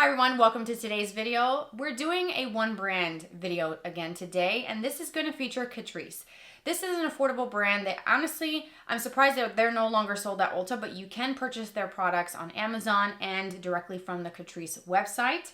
Hi everyone, welcome to today's video. We're doing a one brand video again today, and this is going to feature Catrice. This is an affordable brand that honestly, I'm surprised that they're no longer sold at Ulta, but you can purchase their products on Amazon and directly from the Catrice website.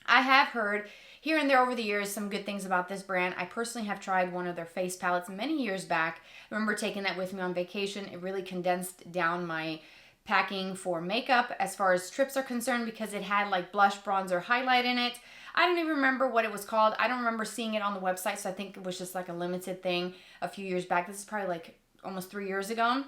I have heard here and there over the years some good things about this brand. I personally have tried one of their face palettes many years back. I remember taking that with me on vacation. It really condensed down my packing for makeup as far as trips are concerned because it had like blush, bronzer, highlight in it. I don't even remember what it was called. I don't remember seeing it on the website, so I think it was just like a limited thing a few years back. This is probably like almost 3 years ago.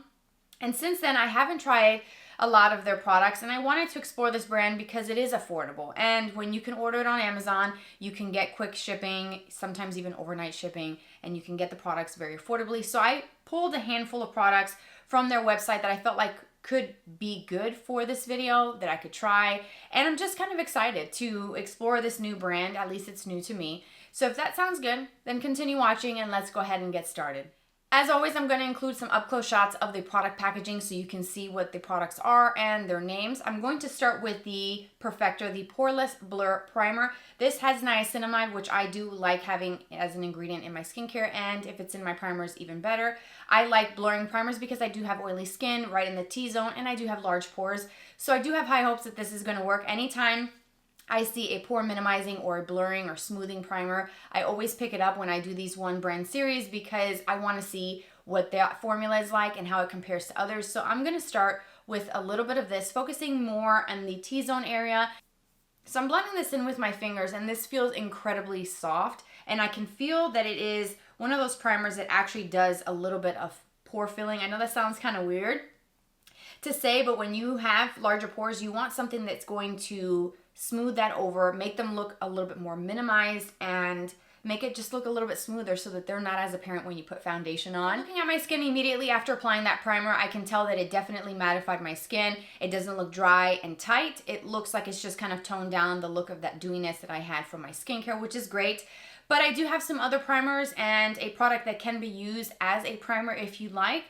And since then, I haven't tried a lot of their products, and I wanted to explore this brand because it is affordable. And when you can order it on Amazon, you can get quick shipping, sometimes even overnight shipping, and you can get the products very affordably. So I pulled a handful of products from their website that I felt like could be good for this video, that I could try, and I'm just kind of excited to explore this new brand. At least it's new to me. So if that sounds good, then continue watching and let's go ahead and get started. As always, I'm going to include some up-close shots of the product packaging so you can see what the products are and their names. I'm going to start with the Perfector, the Poreless Blur Primer. This has niacinamide, which I do like having as an ingredient in my skincare, and if it's in my primers, even better. I like blurring primers because I do have oily skin right in the T-zone, and I do have large pores. So I do have high hopes that this is going to work. Anytime I see a pore minimizing or a blurring or smoothing primer, I always pick it up when I do these one brand series because I want to see what that formula is like and how it compares to others. So I'm going to start with a little bit of this, focusing more on the T-zone area. So I'm blending this in with my fingers, and this feels incredibly soft, and I can feel that it is one of those primers that actually does a little bit of pore filling. I know that sounds kind of weird to say, but when you have larger pores, you want something that's going to smooth that over, make them look a little bit more minimized, and make it just look a little bit smoother so that they're not as apparent when you put foundation on. Looking at my skin immediately after applying that primer, I can tell that it definitely mattified my skin. It doesn't look dry and tight. It looks like it's just kind of toned down the look of that dewiness that I had from my skincare, which is great. But I do have some other primers and a product that can be used as a primer if you like.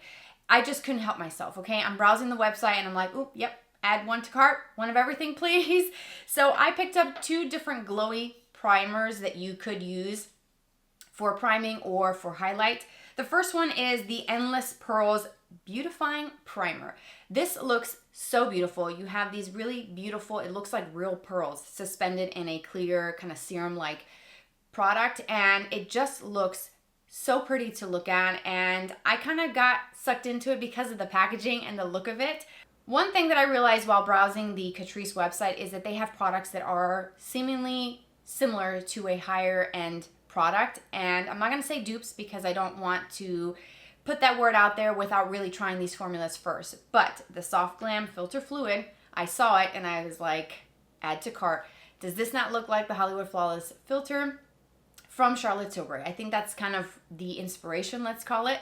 I just couldn't help myself, okay? I'm browsing the website and I'm like, oop, yep, add one to cart, one of everything, please. So I picked up two different glowy primers that you could use for priming or for highlight. The first one is the Endless Pearls Beautifying Primer. This looks so beautiful. You have these really beautiful, it looks like real pearls suspended in a clear kind of serum-like product, and it just looks so pretty to look at, and I kind of got sucked into it because of the packaging and the look of it. One thing that I realized while browsing the Catrice website is that they have products that are seemingly similar to a higher end product, and I'm not going to say dupes because I don't want to put that word out there without really trying these formulas first. But the Soft Glam Filter Fluid, I saw it and I was like, add to cart. Does this not look like the Hollywood Flawless filter from Charlotte Tilbury? I think that's kind of the inspiration, let's call it,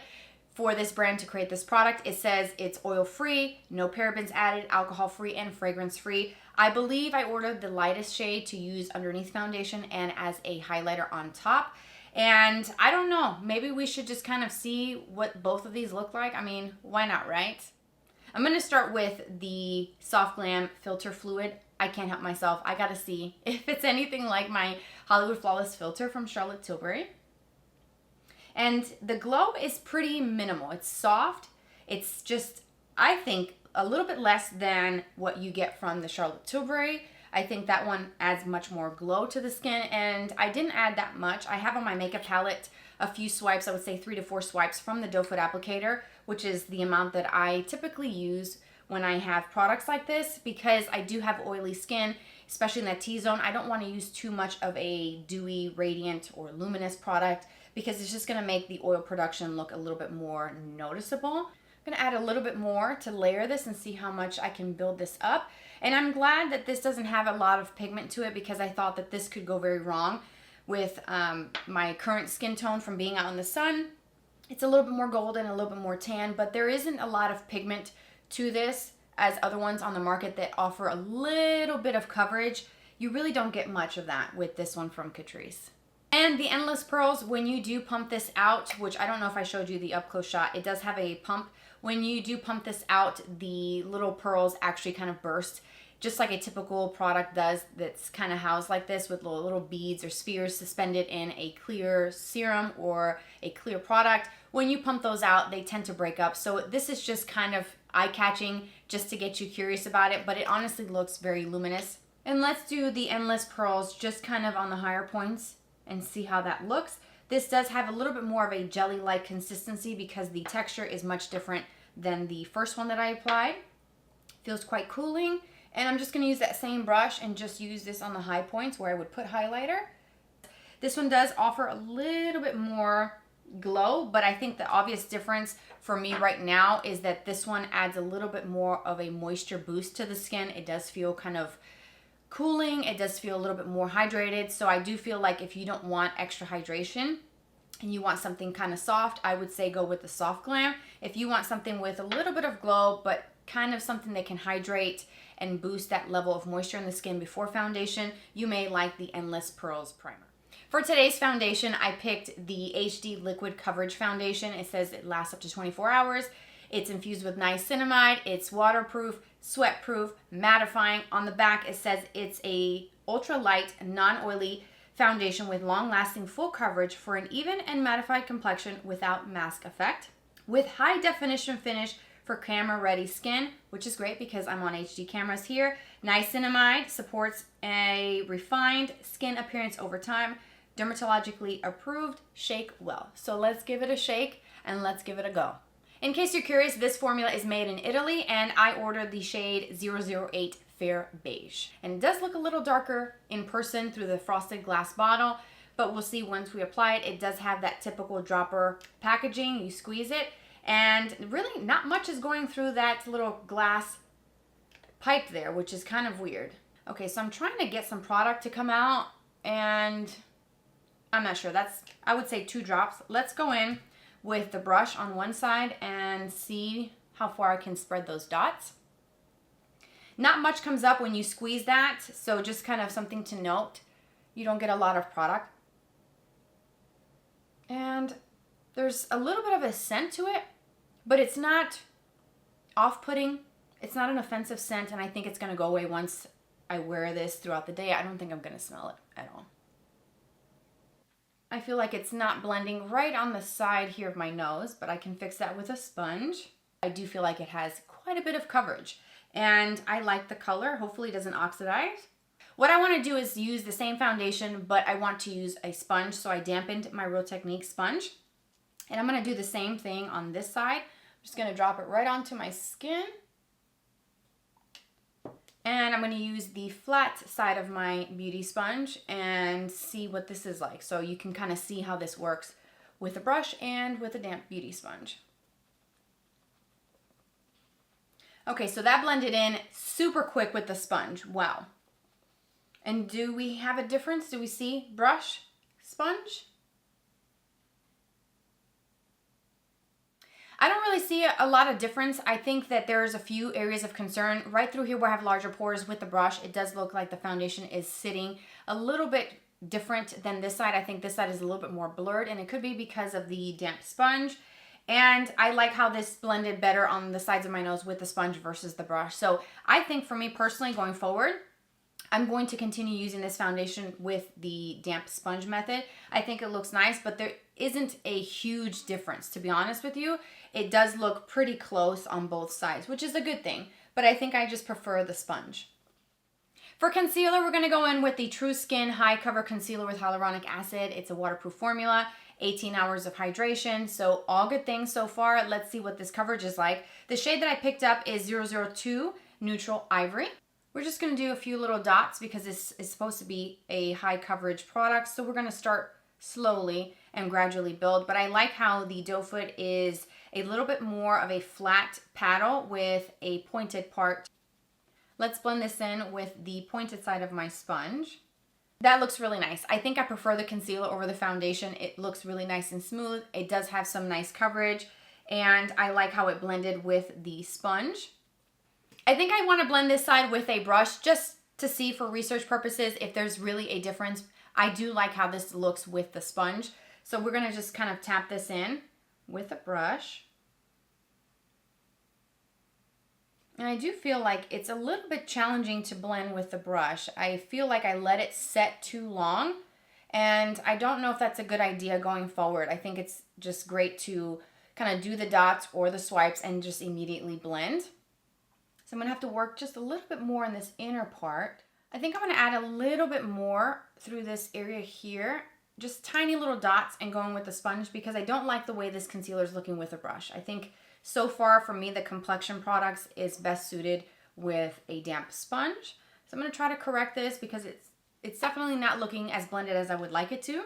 for this brand to create this product. It says it's oil-free, no parabens added, alcohol-free, and fragrance-free. I believe I ordered the lightest shade to use underneath foundation and as a highlighter on top. And I don't know, maybe we should just kind of see what both of these look like. I mean, why not, right? I'm going to start with the Soft Glam Filter Fluid. I can't help myself. I gotta see if it's anything like my Hollywood Flawless filter from Charlotte Tilbury. And the glow is pretty minimal. It's soft. It's just, I think, a little bit less than what you get from the Charlotte Tilbury. I think that one adds much more glow to the skin, and I didn't add that much. I have on my makeup palette a few swipes, I would say 3 to 4 swipes from the doe foot applicator, which is the amount that I typically use when I have products like this, because I do have oily skin, especially in that T-zone. I don't want to use too much of a dewy, radiant, or luminous product because it's just going to make the oil production look a little bit more noticeable. I'm going to add a little bit more to layer this and see how much I can build this up. And I'm glad that this doesn't have a lot of pigment to it because I thought that this could go very wrong with my current skin tone from being out in the sun. It's a little bit more golden, a little bit more tan, but there isn't a lot of pigment to this as other ones on the market that offer a little bit of coverage. You really don't get much of that with this one from Catrice. And the Endless Pearls, when you do pump this out, which I don't know if I showed you the up close shot, it does have a pump. When you do pump this out, the little pearls actually kind of burst. just like a typical product does, that's kind of housed like this with little beads or spheres suspended in a clear serum or a clear product. When you pump those out, they tend to break up. So this is just kind of eye-catching just to get you curious about it, but it honestly looks very luminous. And let's do the Endless Pearls just kind of on the higher points and see how that looks. This does have a little bit more of a jelly-like consistency because the texture is much different than the first one that I applied. Feels quite cooling. And I'm just going to use that same brush and just use this on the high points where I would put highlighter. This one does offer a little bit more glow, but I think the obvious difference for me right now is that this one adds a little bit more of a moisture boost to the skin. It does feel kind of cooling. It does feel a little bit more hydrated. So I do feel like if you don't want extra hydration and you want something kind of soft, I would say go with the Soft Glam. If you want something with a little bit of glow, but kind of something that can hydrate and boost that level of moisture in the skin before foundation, you may like the Endless Pearls Primer. For today's foundation, I picked the HD Liquid Coverage Foundation. It says it lasts up to 24 hours. It's infused with niacinamide. It's waterproof, sweat-proof, mattifying. On the back, it says it's a ultra-light, non-oily foundation with long-lasting full coverage for an even and mattified complexion without mask effect. With high-definition finish for camera-ready skin, which is great because I'm on HD cameras here. Niacinamide supports a refined skin appearance over time. Dermatologically approved, shake well. So let's give it a shake and let's give it a go. In case you're curious, this formula is made in Italy and I ordered the shade 008 Fair Beige. And it does look a little darker in person through the frosted glass bottle, but we'll see once we apply it. It does have that typical dropper packaging. You squeeze it and really not much is going through that little glass pipe there, which is kind of weird. Okay, so I'm trying to get some product to come out and I'm not sure. That's, I would say 2 drops. Let's go in with the brush on one side and see how far I can spread those dots. Not much comes up when you squeeze that, so just kind of something to note. You don't get a lot of product. And there's a little bit of a scent to it, but it's not off-putting. It's not an offensive scent, and I think it's going to go away once I wear this throughout the day. I don't think I'm going to smell it at all. I feel like it's not blending right on the side here of my nose, but I can fix that with a sponge. I do feel like it has quite a bit of coverage, and I like the color. Hopefully it doesn't oxidize. What I want to do is use the same foundation, but I want to use a sponge, so I dampened my Real Technique sponge. And I'm going to do the same thing on this side. I'm just going to drop it right onto my skin. And I'm going to use the flat side of my beauty sponge and see what this is like. So you can kind of see how this works with a brush and with a damp beauty sponge. Okay, so that blended in super quick with the sponge. Wow. And do we have a difference? Do we see brush, sponge? I don't really see a lot of difference. I think that there's a few areas of concern. Right through here where I have larger pores with the brush, it does look like the foundation is sitting a little bit different than this side. I think this side is a little bit more blurred, and it could be because of the damp sponge. And I like how this blended better on the sides of my nose with the sponge versus the brush. So I think for me personally going forward, I'm going to continue using this foundation with the damp sponge method. I think it looks nice, but there isn't a huge difference, to be honest with you. It does look pretty close on both sides, which is a good thing, but I think I just prefer the sponge. For concealer, we're going to go in with the True Skin High Cover Concealer with Hyaluronic Acid. It's a waterproof formula, 18 hours of hydration, so all good things so far. Let's see what this coverage is like. The shade that I picked up is 002 Neutral Ivory. We're just going to do a few little dots because this is supposed to be a high coverage product, so we're going to start slowly and gradually build. But I like how the doe foot is a little bit more of a flat paddle with a pointed part. Let's blend this in with the pointed side of my sponge. That looks really nice. I think I prefer the concealer over the foundation. It looks really nice and smooth. It does have some nice coverage, and I like how it blended with the sponge. I think I want to blend this side with a brush just to see for research purposes if there's really a difference. I do like how this looks with the sponge. So we're going to just kind of tap this in with a brush. And I do feel like it's a little bit challenging to blend with the brush. I feel like I let it set too long, and I don't know if that's a good idea going forward. I think it's just great to kind of do the dots or the swipes and just immediately blend. So I'm gonna have to work just a little bit more in this inner part. I think I'm gonna add a little bit more through this area here, just tiny little dots, and going with the sponge because I don't like the way this concealer is looking with a brush. I think so far for me, the complexion products is best suited with a damp sponge. So I'm gonna try to correct this because it's definitely not looking as blended as I would like it to.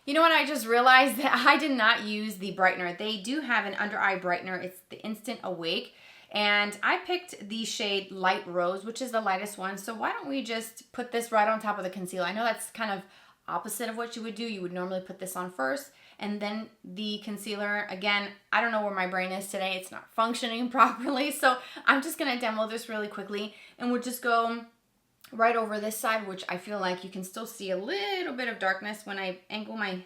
You know what, I just realized that I did not use the brightener. They do have an under eye brightener. It's the Instant Awake. And I picked the shade Light Rose, which is the lightest one. So why don't we just put this right on top of the concealer? I know that's kind of opposite of what you would do. You would normally put this on first and then the concealer. Again, I don't know where my brain is today. It's not functioning properly. So I'm just gonna demo this really quickly, and we'll just go right over this side, which I feel like you can still see a little bit of darkness when I angle my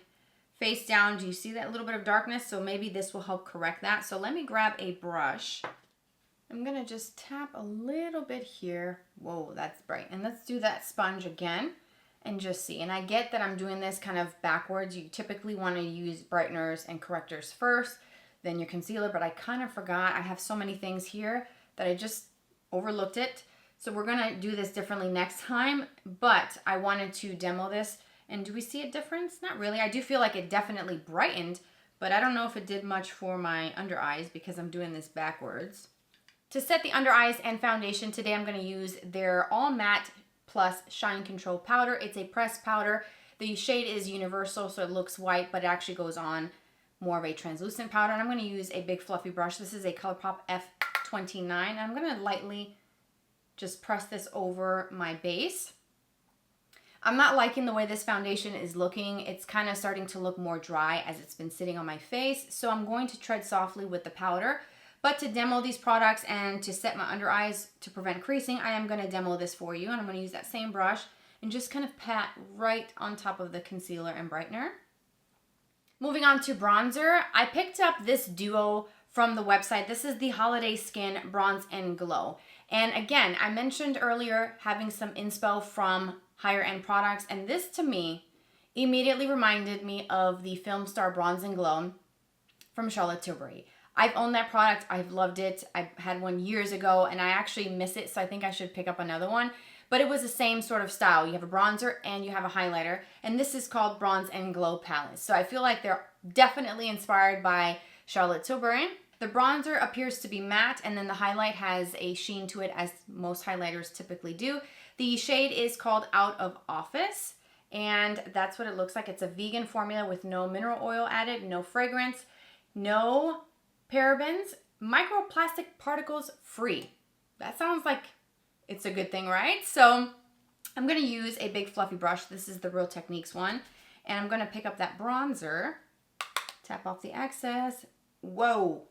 face down. Do you see that little bit of darkness? So maybe this will help correct that. So let me grab a brush. I'm gonna just tap a little bit here. Whoa, that's bright. And let's do that sponge again and just see. And I get that I'm doing this kind of backwards. You typically want to use brighteners and correctors first, then your concealer, but I kind of forgot. I have so many things here that I just overlooked it. So we're gonna do this differently next time, but I wanted to demo this. And do we see a difference? Not really. I do feel like it definitely brightened, but I don't know if it did much for my under eyes because I'm doing this backwards. To set the under eyes and foundation today, I'm gonna use their All Matte Plus Shine Control Powder. It's a pressed powder. The shade is universal, so it looks white, but it actually goes on more of a translucent powder. And I'm gonna use a big fluffy brush. This is a ColourPop F29. I'm gonna lightly just press this over my base. I'm not liking the way this foundation is looking. It's kind of starting to look more dry as it's been sitting on my face. So I'm going to tread softly with the powder. But to demo these products and to set my under eyes to prevent creasing, I am gonna demo this for you. And I'm gonna use that same brush and just kind of pat right on top of the concealer and brightener. Moving on to bronzer, I picked up this duo from the website. This is the Holiday Skin Bronze and Glow. And again, I mentioned earlier having some inspo from higher end products, and this to me immediately reminded me of the Film Star Bronze and Glow from Charlotte Tilbury. I've owned that product. I've loved it. I had one years ago and I actually miss it, so I think I should pick up another one. But it was the same sort of style. You have a bronzer and you have a highlighter, and this is called Bronze and Glow Palette. So I feel like they're definitely inspired by Charlotte Tilbury. The bronzer appears to be matte, and then the highlight has a sheen to it, as most highlighters typically do. The shade is called Out of Office, and that's what it looks like. It's a vegan formula with no mineral oil added, no fragrance, no parabens, microplastic particles free. That sounds like it's a good thing, right? So I'm gonna use a big fluffy brush. This is the Real Techniques one. And I'm gonna pick up that bronzer, tap off the excess. Whoa.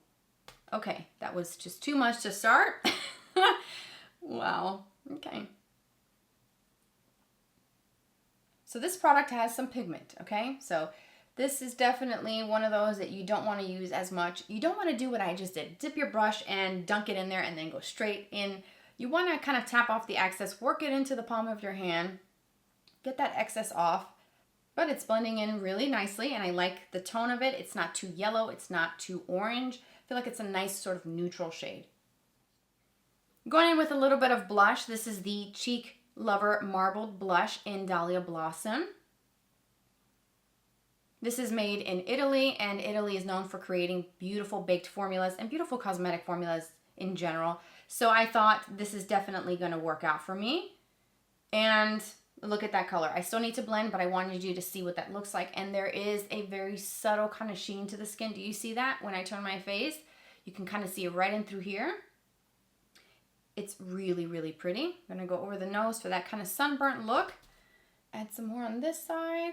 Okay, that was just too much to start. Wow, okay. So this product has some pigment, okay? So this is definitely one of those that you don't want to use as much. You don't want to do what I just did. Dip your brush and dunk it in there and then go straight in. You want to kind of tap off the excess, work it into the palm of your hand, get that excess off. But it's blending in really nicely, and I like the tone of it. It's not too yellow, it's not too orange. I feel like it's a nice sort of neutral shade. Going in with a little bit of blush. This is the Cheek Lover Marbled Blush in Dahlia Blossom. This is made in Italy, and Italy is known for creating beautiful baked formulas and beautiful cosmetic formulas in general. So I thought this is definitely going to work out for me. And look at that color. I still need to blend, but I wanted you to see what that looks like. And there is a very subtle kind of sheen to the skin. Do you see that when I turn my face? You can kind of see it right in through here. It's really, really pretty. I'm going to go over the nose for that kind of sunburnt look. Add some more on this side.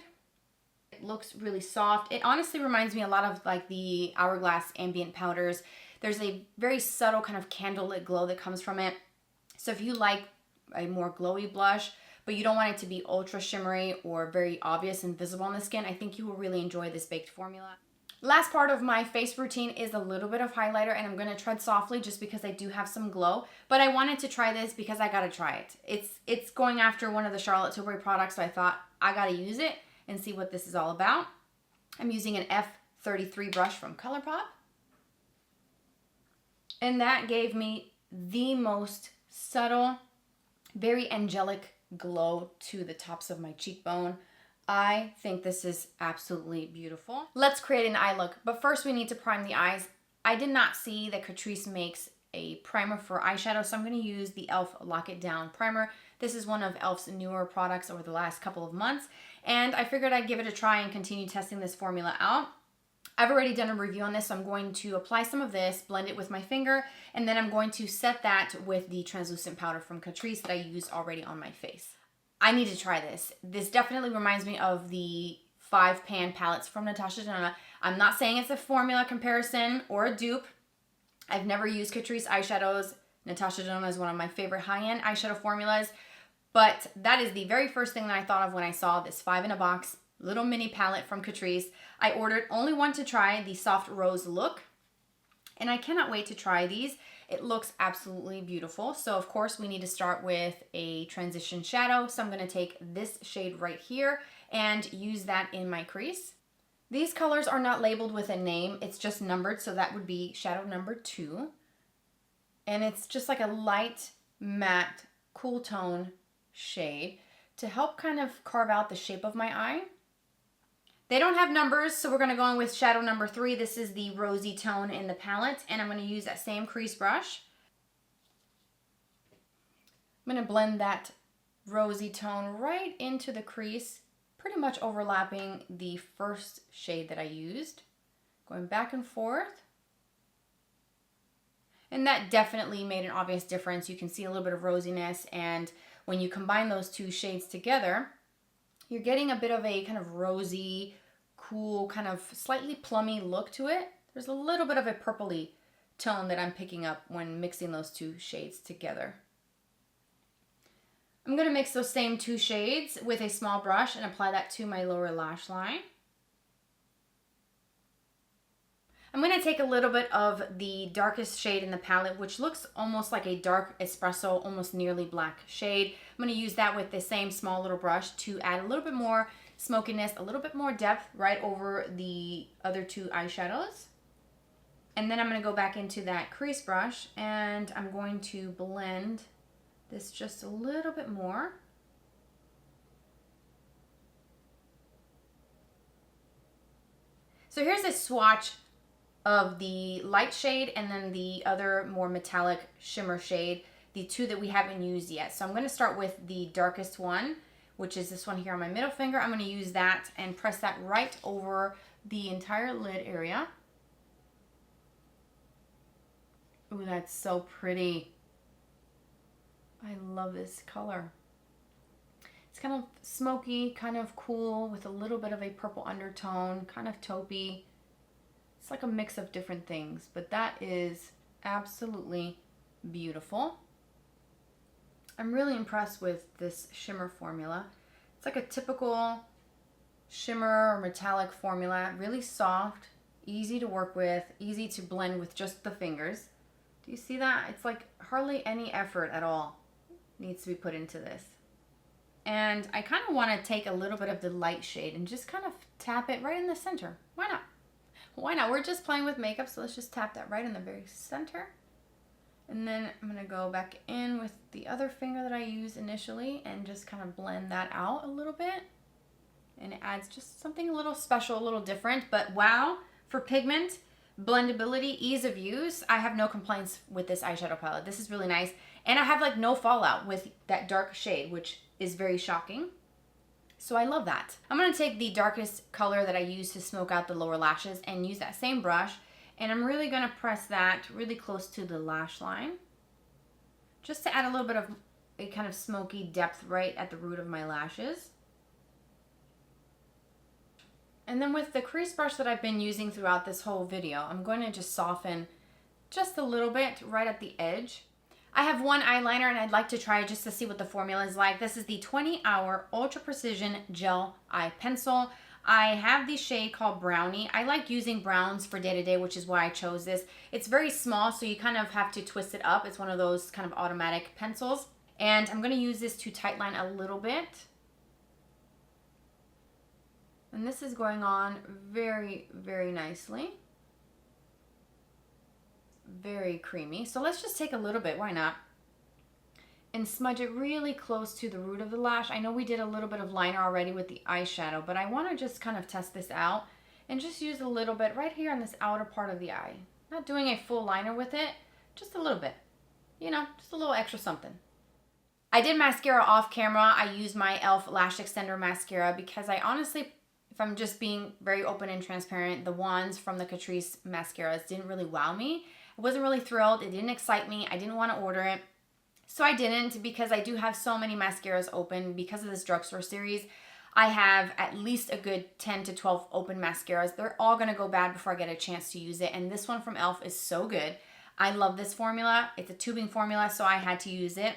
It looks really soft. It honestly reminds me a lot of like the Hourglass ambient powders. There's a very subtle kind of candlelit glow that comes from it. So if you like a more glowy blush, but you don't want it to be ultra shimmery or very obvious and visible on the skin, I think you will really enjoy this baked formula. Last part of my face routine is a little bit of highlighter, and I'm going to tread softly just because I do have some glow. But I wanted to try this because I got to try it. It's going after one of the Charlotte Tilbury products, so I thought I got to use it and see what this is all about. I'm using an F33 brush from ColourPop. And that gave me the most subtle, very angelic glow to the tops of my cheekbone. I think this is absolutely beautiful. Let's create an eye look, but first we need to prime the eyes. I did not see that Catrice makes a primer for eyeshadow, so I'm going to use the e.l.f. Lock It Down primer. This is one of e.l.f.'s newer products over the last couple of months, and I figured I'd give it a try and continue testing this formula out. I've already done a review on this, so I'm going to apply some of this, blend it with my finger, and then I'm going to set that with the translucent powder from Catrice that I used already on my face. I need to try this. This definitely reminds me of the 5-pan palettes from Natasha Denona. I'm not saying it's a formula comparison or a dupe. I've never used Catrice eyeshadows. Natasha Denona is one of my favorite high-end eyeshadow formulas, but that is the very first thing that I thought of when I saw this 5-in-a-box little mini palette from Catrice. I ordered only one to try, the Soft Rose look, and I cannot wait to try these. It looks absolutely beautiful. So of course we need to start with a transition shadow. So I'm going to take this shade right here and use that in my crease. These colors are not labeled with a name. It's just numbered. So that would be shadow number 2. And it's just like a light matte cool tone shade to help kind of carve out the shape of my eye. They don't have numbers, so we're going to go in with shadow number 3. This is the rosy tone in the palette, and I'm going to use that same crease brush. I'm going to blend that rosy tone right into the crease, pretty much overlapping the first shade that I used. Going back and forth. And that definitely made an obvious difference. You can see a little bit of rosiness, and when you combine those two shades together, you're getting a bit of a kind of rosy, cool, kind of slightly plummy look to it. There's a little bit of a purpley tone that I'm picking up when mixing those two shades together. I'm going to mix those same two shades with a small brush and apply that to my lower lash line. I'm going to take a little bit of the darkest shade in the palette, which looks almost like a dark espresso, almost nearly black shade. I'm going to use that with the same small little brush to add a little bit more smokiness, a little bit more depth right over the other two eyeshadows. And then I'm going to go back into that crease brush and I'm going to blend this just a little bit more. So here's a swatch of the light shade and then the other more metallic shimmer shade, the two that we haven't used yet. So I'm going to start with the darkest one, which is this one here on my middle finger. I'm going to use that and press that right over the entire lid area. Ooh, that's so pretty. I love this color. It's kind of smoky, kind of cool with a little bit of a purple undertone, kind of taupey. It's like a mix of different things, but that is absolutely beautiful. I'm really impressed with this shimmer formula. It's like a typical shimmer or metallic formula, really soft, easy to work with, easy to blend with just the fingers. Do you see that? It's like hardly any effort at all needs to be put into this. And I kind of want to take a little bit of the light shade and just kind of tap it right in the center. Why not? Why not? We're just playing with makeup, so let's just tap that right in the very center. And then I'm going to go back in with the other finger that I used initially and just kind of blend that out a little bit. And it adds just something a little special, a little different. But wow, for pigment, blendability, ease of use, I have no complaints with this eyeshadow palette. This is really nice. And I have like no fallout with that dark shade, which is very shocking. So I love that. I'm going to take the darkest color that I used to smoke out the lower lashes and use that same brush. And I'm really going to press that really close to the lash line, just to add a little bit of a kind of smoky depth right at the root of my lashes. And then with the crease brush that I've been using throughout this whole video, I'm going to just soften just a little bit right at the edge. I have one eyeliner and I'd like to try just to see what the formula is like. This is the 20 Hour Ultra Precision Gel Eye Pencil. I have the shade called Brownie. I like using browns for day-to-day, which is why I chose this. It's very small, so you kind of have to twist it up. It's one of those kind of automatic pencils. And I'm going to use this to tightline a little bit. And this is going on very, very nicely. Very creamy. So let's just take a little bit, why not? And smudge it really close to the root of the lash. I know we did a little bit of liner already with the eyeshadow, but I want to just kind of test this out and just use a little bit right here on this outer part of the eye. Not doing a full liner with it, just a little bit. You know, just a little extra something. I did mascara off camera. I used my e.l.f. Lash Xtndr mascara because I honestly, if I'm just being very open and transparent, the ones from the Catrice mascaras didn't really wow me. I wasn't really thrilled. It didn't excite me. I didn't want to order it. So I didn't, because I do have so many mascaras open because of this drugstore series. I have at least a good 10 to 12 open mascaras. They're all going to go bad before I get a chance to use it. And this one from e.l.f. is so good. I love this formula. It's a tubing formula, so I had to use it.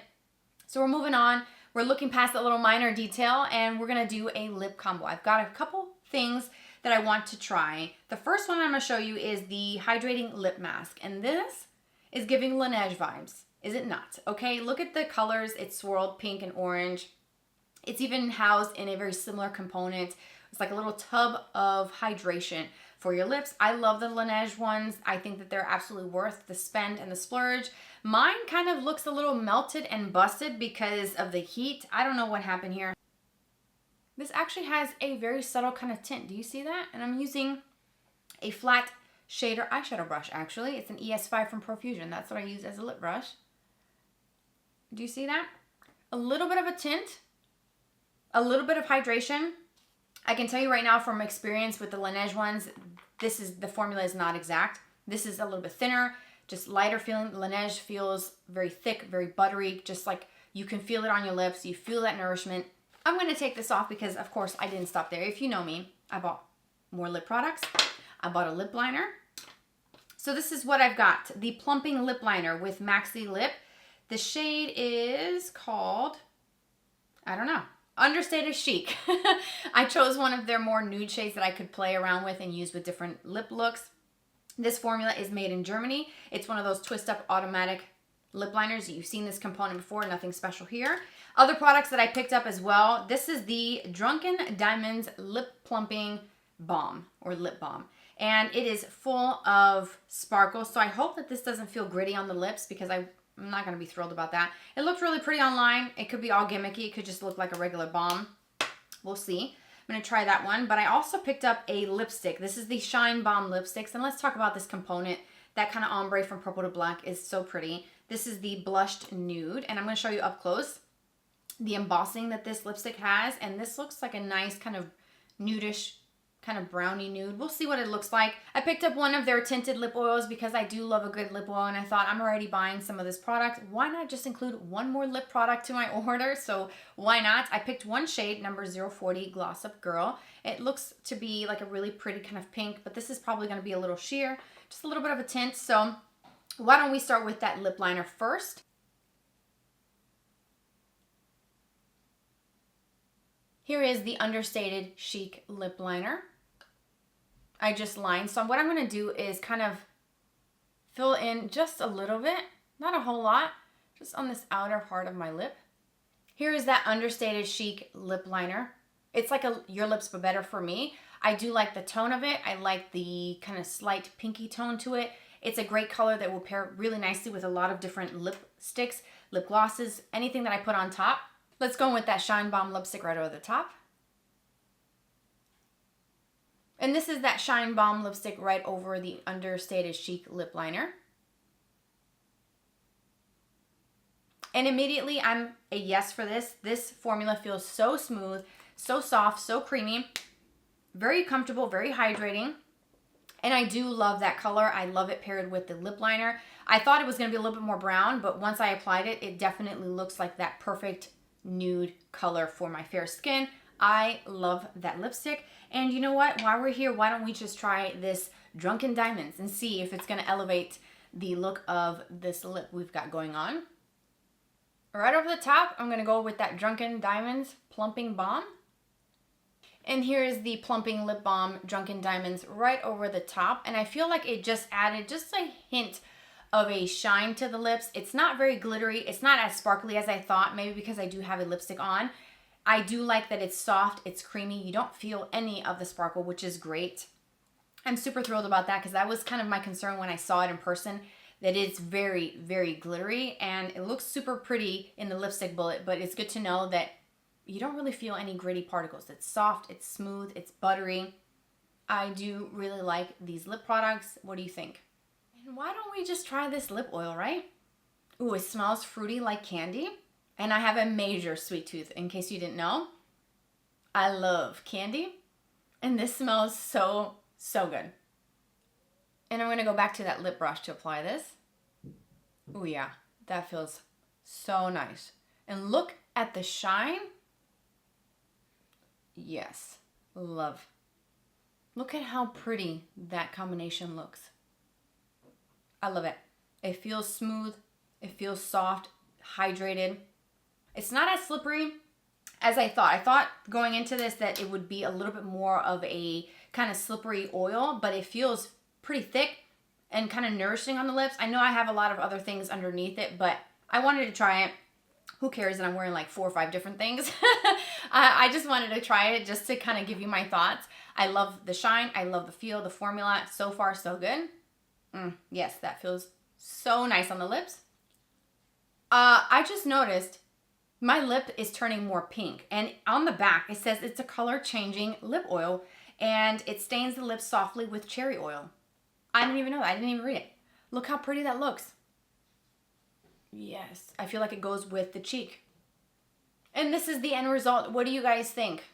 So we're moving on. We're looking past that little minor detail, and we're going to do a lip combo. I've got a couple things that I want to try. The first one I'm going to show you is the Hydrating Lip Mask. And this is giving Laneige vibes. Is it not? Okay, look at the colors. It's swirled pink and orange. It's even housed in a very similar component. It's like a little tub of hydration for your lips. I love the Laneige ones. I think that they're absolutely worth the spend and the splurge. Mine kind of looks a little melted and busted because of the heat. I don't know what happened here. This actually has a very subtle kind of tint. Do you see that? And I'm using a flat shader eyeshadow brush, actually. It's an ES5 from Profusion. That's what I use as a lip brush. Do you see that? A little bit of a tint, a little bit of hydration. I can tell you right now from experience with the Laneige ones, the formula is not exact. This is a little bit thinner, just lighter feeling. Laneige feels very thick, very buttery, just like you can feel it on your lips. You feel that nourishment. I'm going to take this off because, of course, I didn't stop there. If you know me, I bought more lip products. I bought a lip liner. So this is what I've got. The Plumping Lip Liner with Maxi Lip. The shade is called, I don't know, Understated Chic. I chose one of their more nude shades that I could play around with and use with different lip looks. This formula is made in Germany. It's one of those twist up automatic lip liners. You've seen this component before, nothing special here. Other products that I picked up as well. This is the Drunkn Diamonds Lip Plumping Balm or Lip Balm. And it is full of sparkles. So I hope that this doesn't feel gritty on the lips because I'm not going to be thrilled about that. It looked really pretty online. It could be all gimmicky. It could just look like a regular balm. We'll see. I'm going to try that one. But I also picked up a lipstick. This is the Shine Balm lipsticks. And let's talk about this component. That kind of ombre from purple to black is so pretty. This is the Blushed Nude. And I'm going to show you up close the embossing that this lipstick has. And this looks like a nice kind of nudish, kind of brownie nude. We'll see what it looks like. I picked up one of their tinted lip oils because I do love a good lip oil, and I thought I'm already buying some of this product. Why not just include one more lip product to my order? So why not? I picked one shade, number 040 Gloss Up Girl. It looks to be like a really pretty kind of pink, but this is probably going to be a little sheer, just a little bit of a tint. So why don't we start with that lip liner first? Here is the Understated Chic lip liner. I just lined. So what I'm going to do is kind of fill in just a little bit, not a whole lot, just on this outer part of my lip. Here is that Understated Chic lip liner. It's like Your Lips But Better for me. I do like the tone of it. I like the kind of slight pinky tone to it. It's a great color that will pair really nicely with a lot of different lipsticks, lip glosses, anything that I put on top. Let's go in with that Shine Balm lipstick right over the top. And this is that Shine Balm lipstick right over the Understated Chic lip liner. And immediately I'm a yes for this. This formula feels so smooth, so soft, so creamy, very comfortable, very hydrating. And I do love that color. I love it paired with the lip liner. I thought it was going to be a little bit more brown, but once I applied it, it definitely looks like that perfect nude color for my fair skin. I love that lipstick. And you know what? While we're here, why don't we just try this Drunkn Diamonds and see if it's going to elevate the look of this lip we've got going on. Right over the top, I'm going to go with that Drunkn Diamonds Plumping Balm. And here is the Plumping Lip Balm Drunkn Diamonds right over the top. And I feel like it just added just a hint of a shine to the lips. It's not very glittery. It's not as sparkly as I thought, maybe because I do have a lipstick on. I do like that it's soft, it's creamy. You don't feel any of the sparkle, which is great. I'm super thrilled about that because that was kind of my concern when I saw it in person, that it's very, very glittery and it looks super pretty in the lipstick bullet, but it's good to know that you don't really feel any gritty particles. It's soft, it's smooth, it's buttery. I do really like these lip products. What do you think? And why don't we just try this lip oil, right? Ooh, it smells fruity like candy. And I have a major sweet tooth, in case you didn't know. I love candy. And this smells so, so good. And I'm gonna go back to that lip brush to apply this. Ooh yeah, that feels so nice. And look at the shine. Yes, love. Look at how pretty that combination looks. I love it. It feels smooth. It feels soft, hydrated. It's not as slippery as I thought. I thought going into this that it would be a little bit more of a kind of slippery oil, but it feels pretty thick and kind of nourishing on the lips. I know I have a lot of other things underneath it, but I wanted to try it. Who cares that I'm wearing like 4 or 5 different things? I just wanted to try it just to kind of give you my thoughts. I love the shine. I love the feel, the formula. So far, so good. Yes, that feels so nice on the lips. I just noticed my lip is turning more pink. And on the back, it says it's a color-changing lip oil. And it stains the lips softly with cherry oil. I didn't even know that. I didn't even read it. Look how pretty that looks. Yes, I feel like it goes with the cheek. And this is the end result. What do you guys think?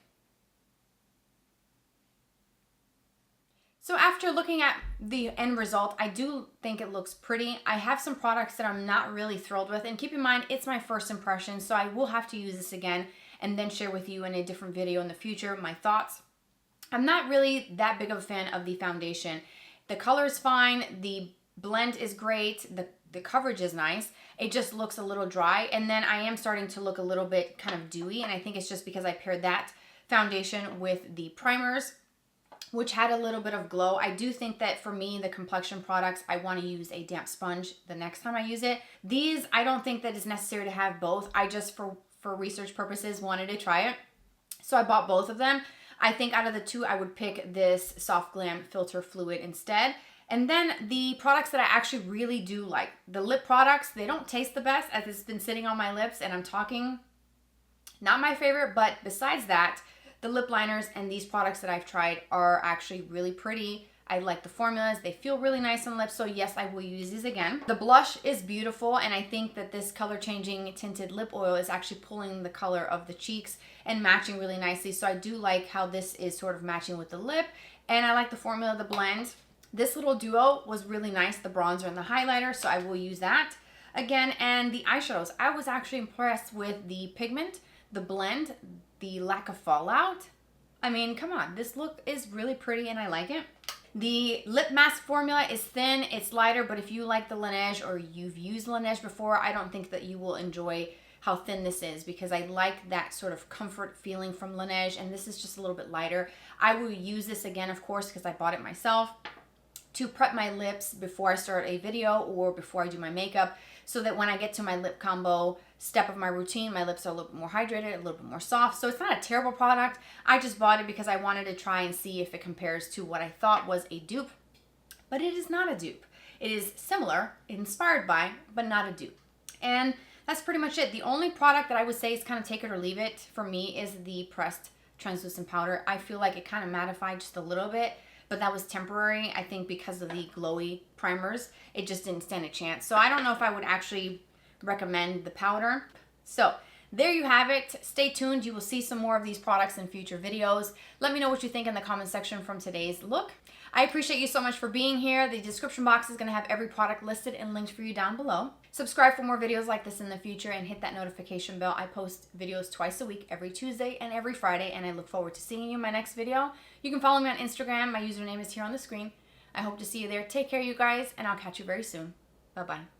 So after looking at the end result, I do think it looks pretty. I have some products that I'm not really thrilled with. And keep in mind, it's my first impression, so I will have to use this again and then share with you in a different video in the future my thoughts. I'm not really that big of a fan of the foundation. The color is fine. The blend is great. The coverage is nice. It just looks a little dry. And then I am starting to look a little bit kind of dewy. And I think it's just because I paired that foundation with the primers, which had a little bit of glow. I do think that for me, the complexion products, I want to use a damp sponge the next time I use it. These, I don't think that it's necessary to have both. I just, for research purposes, wanted to try it. So I bought both of them. I think out of the two, I would pick this Soft Glam Filter Fluid instead. And then the products that I actually really do like. The lip products, they don't taste the best as it's been sitting on my lips and I'm talking. Not my favorite, but besides that, the lip liners and these products that I've tried are actually really pretty. I like the formulas. They feel really nice on lips. So yes, I will use these again. The blush is beautiful. And I think that this color changing tinted lip oil is actually pulling the color of the cheeks and matching really nicely. So I do like how this is sort of matching with the lip. And I like the formula, the blend. This little duo was really nice, the bronzer and the highlighter, so I will use that again. And the eyeshadows, I was actually impressed with the pigment, the blend, the lack of fallout. I mean, come on, this look is really pretty and I like it. The lip mask formula is thin, it's lighter, but if you like the Laneige or you've used Laneige before, I don't think that you will enjoy how thin this is because I like that sort of comfort feeling from Laneige, and this is just a little bit lighter. I will use this again, of course, because I bought it myself, to prep my lips before I start a video or before I do my makeup, so that when I get to my lip combo step of my routine, my lips are a little bit more hydrated, a little bit more soft. So it's not a terrible product. I just bought it because I wanted to try and see if it compares to what I thought was a dupe, but it is not a dupe. It is similar, inspired by, but not a dupe. And that's pretty much it. The only product that I would say is kind of take it or leave it for me is the pressed translucent powder. I feel like it kind of mattified just a little bit, but that was temporary. I think because of the glowy primers, it just didn't stand a chance. So I don't know if I would actually recommend the powder. So there you have it. Stay tuned. You will see some more of these products in future videos. Let me know what you think in the comment section from today's look. I appreciate you so much for being here. The description box is going to have every product listed and linked for you down below. Subscribe for more videos like this in the future and hit that notification bell. I post videos twice a week, every Tuesday and every Friday, and I look forward to seeing you in my next video. You can follow me on Instagram. My username is here on the screen. I hope to see you there. Take care, you guys, and I'll catch you very soon. Bye-bye.